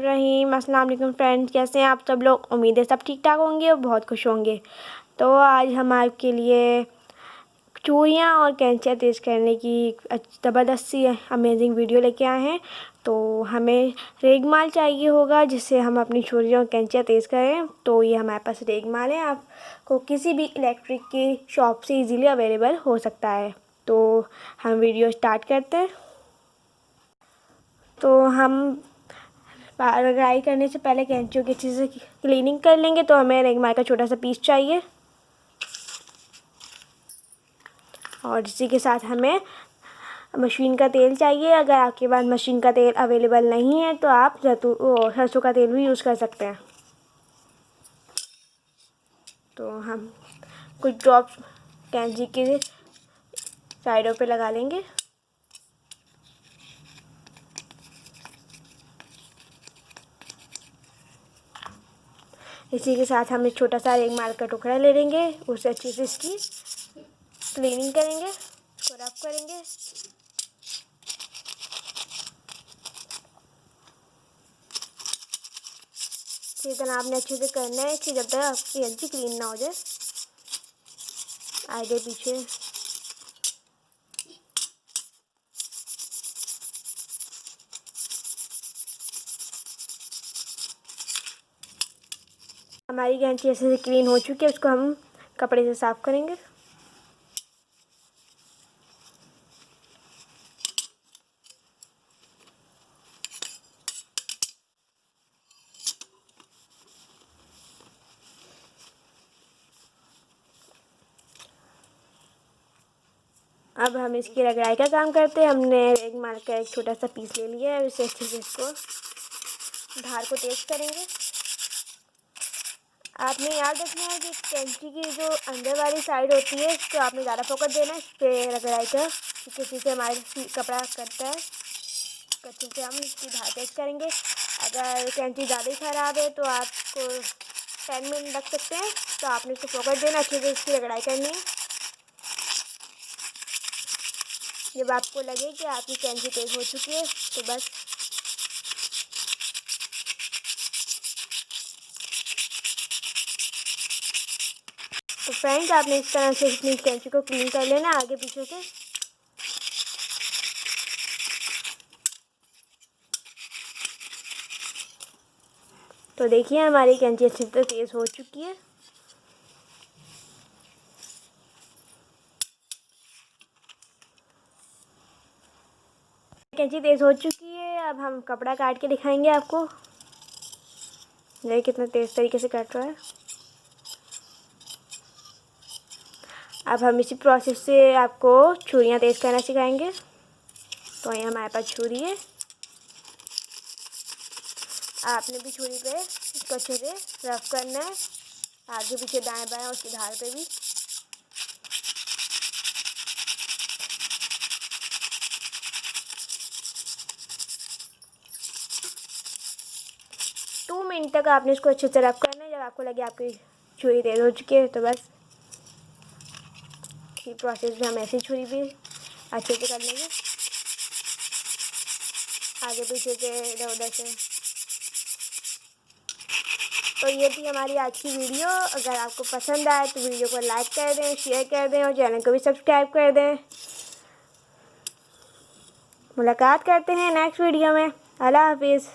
बिस्मिल्लाहिर्रहमानिर्रहीम। अस्सलाम वालेकुम फ्रेंड्स, कैसे हैं आप सब लोग। उम्मीद है सब ठीक ठाक होंगे और बहुत खुश होंगे। तो आज हम आपके लिए चूड़ियाँ और कैंचियाँ तेज़ करने की ज़बरदस्त सी अमेजिंग वीडियो लेके आए हैं। तो हमें रेगमाल चाहिए होगा जिससे हम अपनी चूड़ियाँ और कैंचियाँ तेज़ करें। तो ये हमारे पास रेगमाल है, आपको किसी भी इलेक्ट्रिक की शॉप से इजीली अवेलेबल हो सकता है। तो हम वीडियो स्टार्ट करते हैं। तो हम फ्राई करने से पहले कैंचियों की अच्छे से क्लीनिंग कर लेंगे। तो हमें रेगमाल का छोटा सा पीस चाहिए और इसी के साथ हमें मशीन का तेल चाहिए। अगर आपके पास मशीन का तेल अवेलेबल नहीं है तो आप सरसों का तेल भी यूज़ कर सकते हैं। तो हम कुछ ड्रॉप्स कैंची के साइडों पे लगा लेंगे। इसी के साथ हम एक छोटा सा रेगमाल का टुकड़ा ले लेंगे, उसे अच्छे से इसकी क्लीनिंग करेंगे, उसको रब करेंगे। इसी तरह आपने अच्छे से करना है कि जब तक आपकी कैंची क्लीन ना हो जाए आगे पीछे। हमारी कैंची ऐसे से क्लीन हो चुकी है, उसको हम कपड़े से साफ़ करेंगे। अब हम इसकी रगड़ाई का काम करते हैं। हमने रेगमाल का एक छोटा सा पीस ले लिया है, उसे अच्छे से इसको धार को तेज करेंगे। आपने याद रखना है कि कैंची की जो अंदर वाली साइड होती है इस पर आपने ज़्यादा फोकस देना है, इस पर रगड़ाई का, क्योंकि इसी से हमारे कपड़ा कटता है। अच्छे से हम इसकी धार तेज करेंगे। अगर कैंची ज़्यादा ही ख़राब है तो आपको 10 मिनट लग सकते हैं। तो आपने इसको फोकस देना, अच्छे से इसकी रगड़ाई करनी है। जब आपको लगे कि आपकी कैंची तेज़ हो चुकी है तो बस तो फ्रेंड्स, आपने इस तरह से अपनी कैंची को क्लीन कर लेना आगे पीछे से। तो देखिए हमारी कैंची अच्छी तरह तेज़ हो चुकी है। कैंची तेज़ हो चुकी है। अब हम कपड़ा काट के दिखाएंगे आपको। देखिए कितना तेज़ तरीके से कट रहा है। अब हम इसी प्रोसेस से आपको छुरियाँ तेज़ करना सिखाएंगे। तो यहाँ हमारे पास छुरी है, आपने भी छुरी पे इसको अच्छे से रफ करना है, आगे पीछे दाएं बाएं उसकी धार पे भी। टू मिनट तक आपने इसको अच्छे से रफ करना है। जब आपको लगे आपकी छुरी तेज़ हो चुकी है तो बस इसी प्रोसेस में हम ऐसी छुरी भी अच्छे से कर लेंगे, आगे पीछे से इधर उधर से। तो ये थी हमारी आज की वीडियो। अगर आपको पसंद आए तो वीडियो को लाइक कर दें, शेयर कर दें और चैनल को भी सब्सक्राइब कर दें। मुलाकात करते हैं नेक्स्ट वीडियो में। अल्लाह हाफिज़।